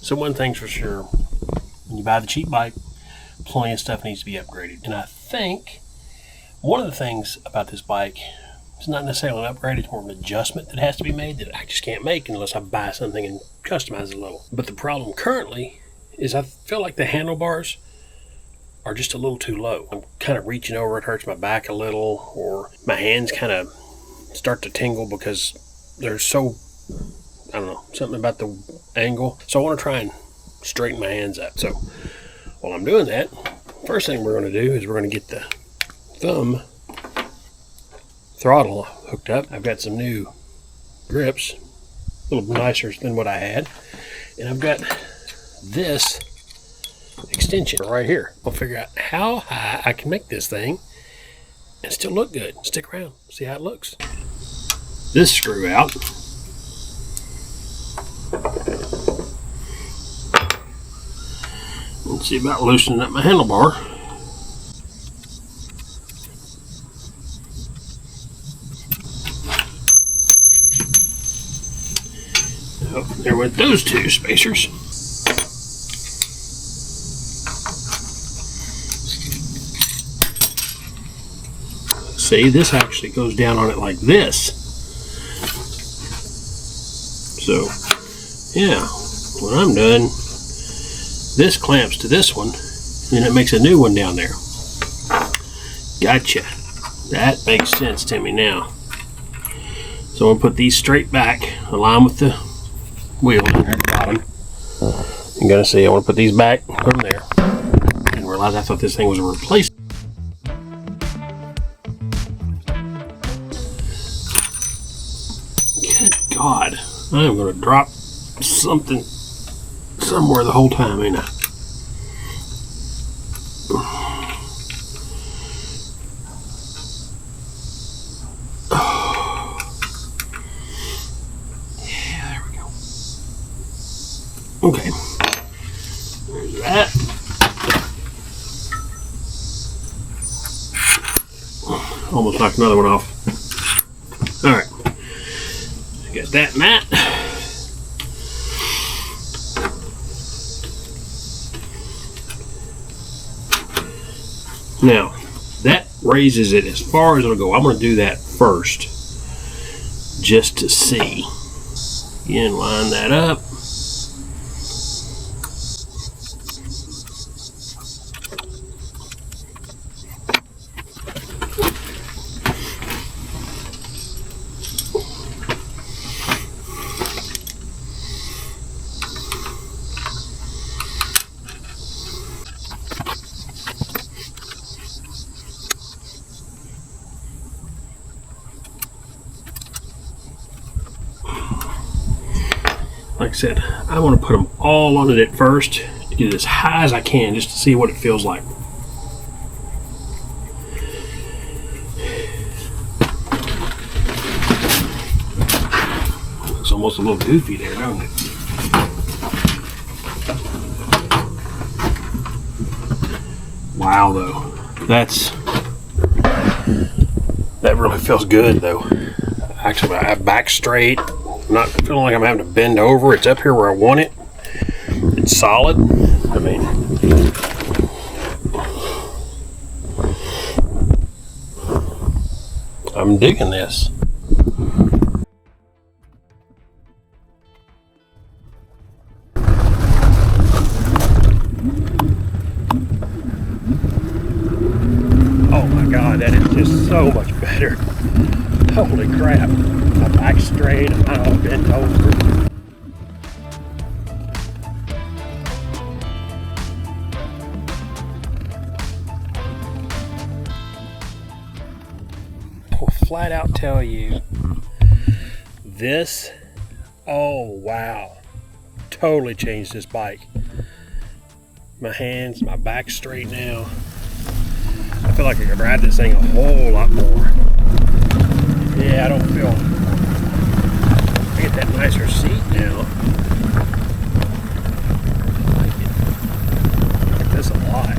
So one thing's for sure, when you buy the cheap bike, plenty of stuff needs to be upgraded. And I think one of the things about this bike is not necessarily an upgrade, it's more of an adjustment that has to be made that I just can't make unless I buy something and customize it a little. But the problem currently is I feel like the handlebars are just a little too low. I'm kind of reaching over, it hurts my back a little, or my hands kind of start to tingle because they're so, I don't know, something about the angle. So I want to try and straighten my hands up. So while I'm doing that, first thing we're going to do is we're going to get the thumb throttle hooked up. I've got some new grips, a little nicer than what I had. And I've got this extension right here. I'll figure out how high I can make this thing and still look good. Stick around, see how it looks. This screw out. Let's see about loosening up my handlebar. Oh, there went those two spacers. See, this actually goes down on it like this. So, yeah, when I'm done, this clamps to this one, and it makes a new one down there. Gotcha. That makes sense to me now. So I'm going to put these straight back, align with the wheel down here at the bottom. You're going to see, I want to put these back, put them there, and realize I thought this thing was a replacement. Good God. I am going to drop something somewhere the whole time, ain't I? Yeah, there we go. Okay. There's that. Almost knocked another one off. Alright. Got that and that. Now, that raises it as far as it'll go. I'm going to do that first, just to see. Again, line that up. Like I said, I want to put them all on it at first to get it as high as I can just to see what it feels like. Looks almost a little goofy there, don't it? Wow, though. That really feels good, though. Actually, I have back straight. I'm not feeling like I'm having to bend over. It's up here where I want it. It's solid. I mean, I'm digging this. Oh my God, that is just so much better. Holy crap. My back's straight, I'm not all bent over. I'll flat out tell you, this, oh wow, totally changed this bike. My hands, my back's straight now. I feel like I could ride this thing a whole lot more. Yeah, I don't feel. I get that nicer seat now. I like this a lot.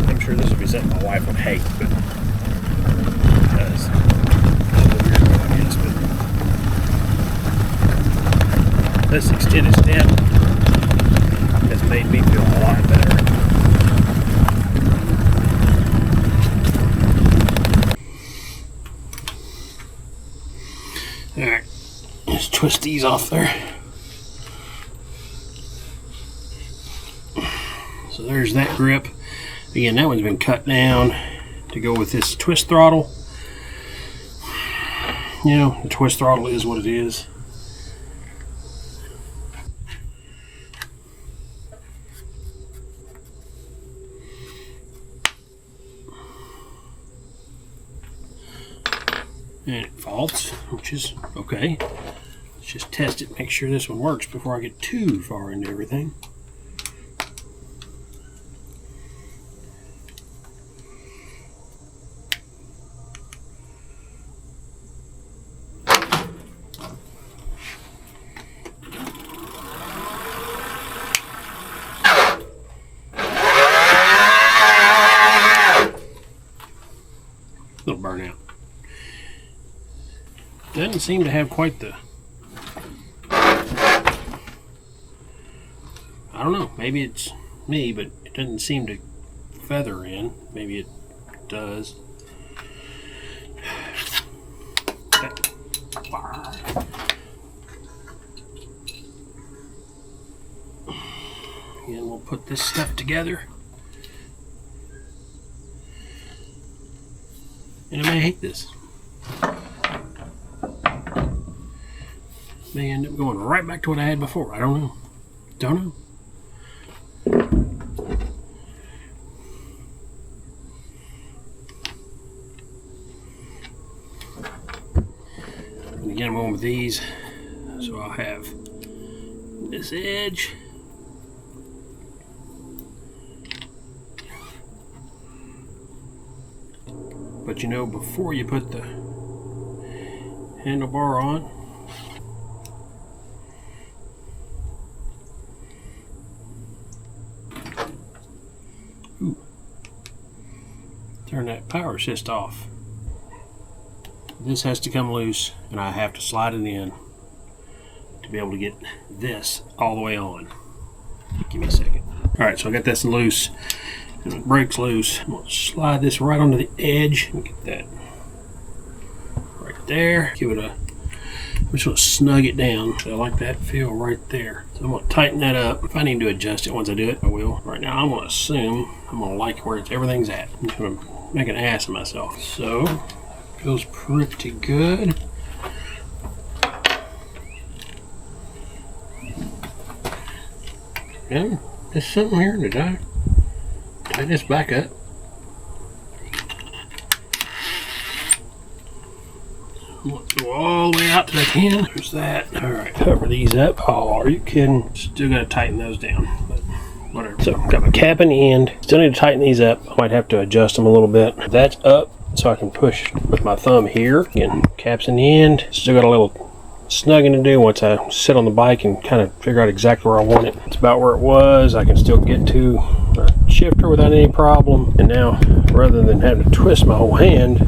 I'm sure this would be something my wife would hate, but it does. It's a little weird, I guess, but This extended step has made me feel a lot better. Alright, just twist these off there. So there's that grip. Again, that one's been cut down to go with this twist throttle. You know, the twist throttle is what it is. And it faults, which is okay. Let's just test it, make sure this one works before I get too far into everything. Little burnout. Doesn't seem to have quite the, I don't know, maybe it's me, but it doesn't seem to feather in. Maybe it does. And we'll put this stuff together. And I may hate this. May end up going right back to what I had before. I don't know. Don't know. And again, I'm going with these. So I'll have this edge. But you know, before you put the handlebar on, turn that power assist off. This has to come loose, and I have to slide it in to be able to get this all the way on. Give me a second. Alright, so I got this loose. And it breaks loose. I'm going to slide this right onto the edge and get that right there. Give it a, I'm just going to snug it down. So I like that feel right there. So I'm going to tighten that up. If I need to adjust it once I do it, I will. Right now I'm going to assume I'm going to like where everything's at. I'm just going to make an ass of myself. So, feels pretty good. Yeah, there's something here. Did I tighten this back up? I'm going to go all the way out to the can. There's that. Alright, cover these up. Oh, are you kidding? Still got to tighten those down. But whatever. So, got my cap in the end. Still need to tighten these up. I might have to adjust them a little bit. That's up, so I can push with my thumb here. Again, cap's in the end. Still got a little snugging to do once I sit on the bike and kind of figure out exactly where I want it. It's about where it was. I can still get to a shifter without any problem. And now, rather than having to twist my whole hand,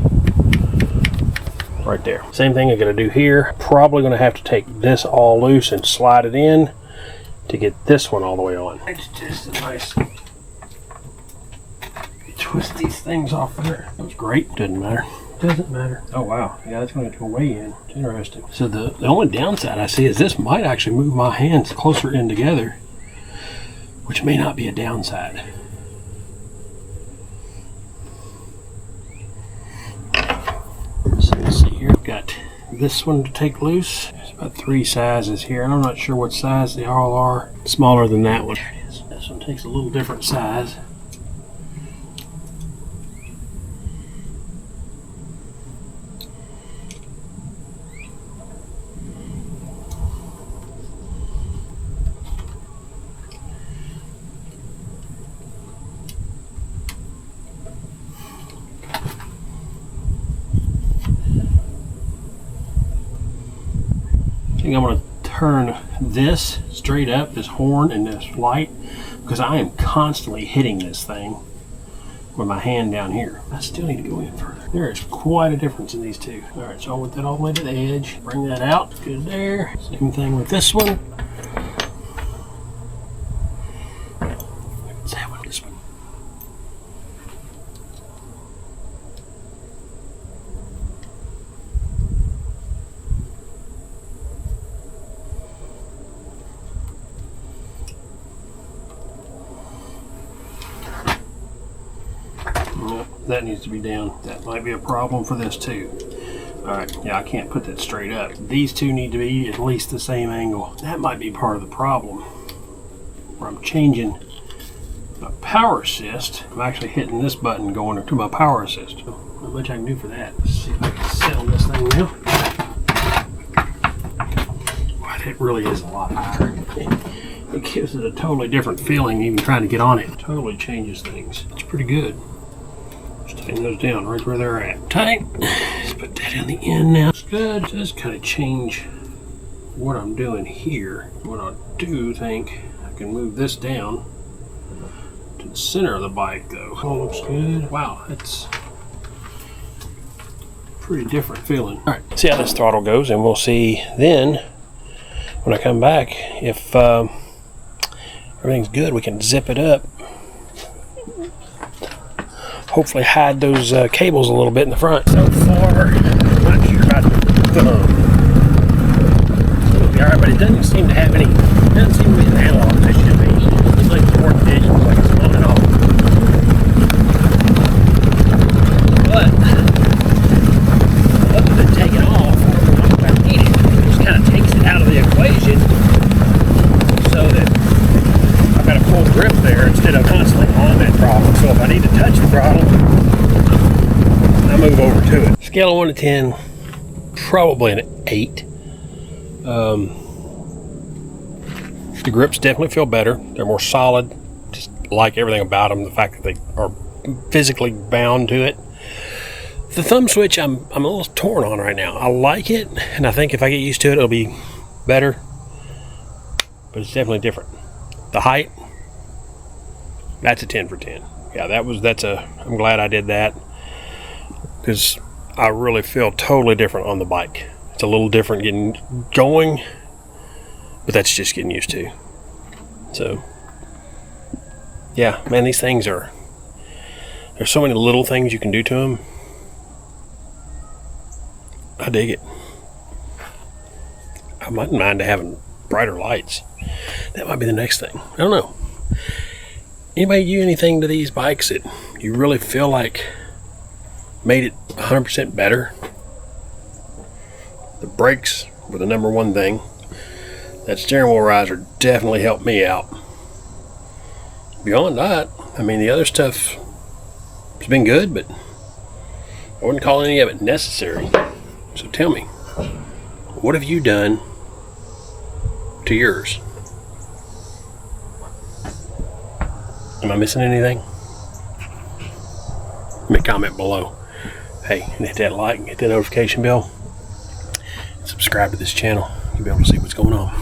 right there. Same thing I gotta do here. Probably gonna have to take this all loose and slide it in to get this one all the way on. It's just a nice, twist these things off there. That was great. Doesn't matter. Doesn't matter. Oh wow, yeah, that's going to go way in. It's interesting. So the only downside I see is this might actually move my hands closer in together, which may not be a downside. So let's see here. I've got this one to take loose. There's about 3 sizes here, and I'm not sure what size they all are. Smaller than that one. There it is. This one takes a little different size. I'm going to turn this straight up, this horn and this light, because I am constantly hitting this thing with my hand down here. I still need to go in further. There is quite a difference in these two. Alright, so I want that all the way to the edge. Bring that out. Good there. Same thing with this one. that needs to be down. That might be a problem for this too. Alright, yeah, I can't put that straight up. These two need to be at least the same angle. That might be part of the problem. Where I'm changing my power assist. I'm actually hitting this button going to my power assist. Not much I can do for that. Let's see if I can settle this thing now. Wow, it really is a lot higher. It gives it a totally different feeling even trying to get on it. It totally changes things. It's pretty good. Just tighten those down right where they're at. Tight. Let's put that in the end now. It's good. Just kind of change what I'm doing here. What I do think I can move this down to the center of the bike though. All looks good. Wow, it's pretty different feeling. All right, see how this throttle goes, and we'll see then when I come back if everything's good. We can zip it up. Hopefully hide those cables a little bit in the front. So far, I'm not sure about the thumb. It'll be alright, but it doesn't seem to have any. It doesn't seem to be an analog as it should be. It's like it's more digital, like it's on and off. But other than taking off, if I need it, it just kind of takes it out of the equation, so that I've got a full grip there instead of constantly on that throttle. So if I need to touch the throttle, I move over to it. Scale of 1 to 10, probably an 8. The grips definitely feel better. They're more solid. Just like everything about them, the fact that they are physically bound to it. The thumb switch, I'm a little torn on right now. I like it, and I think if I get used to it, it'll be better. But it's definitely different. The height, that's a 10 for 10. Yeah, I'm glad I did that, because I really feel totally different on the bike. It's a little different getting going, but that's just getting used to. So, yeah, man, these things there's so many little things you can do to them. I dig it. I might mind having brighter lights. That might be the next thing. I don't know. Anybody do anything to these bikes that you really feel like made it 100% better? The brakes were the number one thing. That steering wheel riser definitely helped me out. Beyond that, I mean, the other stuff has been good, but I wouldn't call any of it necessary. So tell me, what have you done to yours? Am I missing anything? Let me comment below. Hey, and hit that like and hit that notification bell. Subscribe to this channel. You'll be able to see what's going on.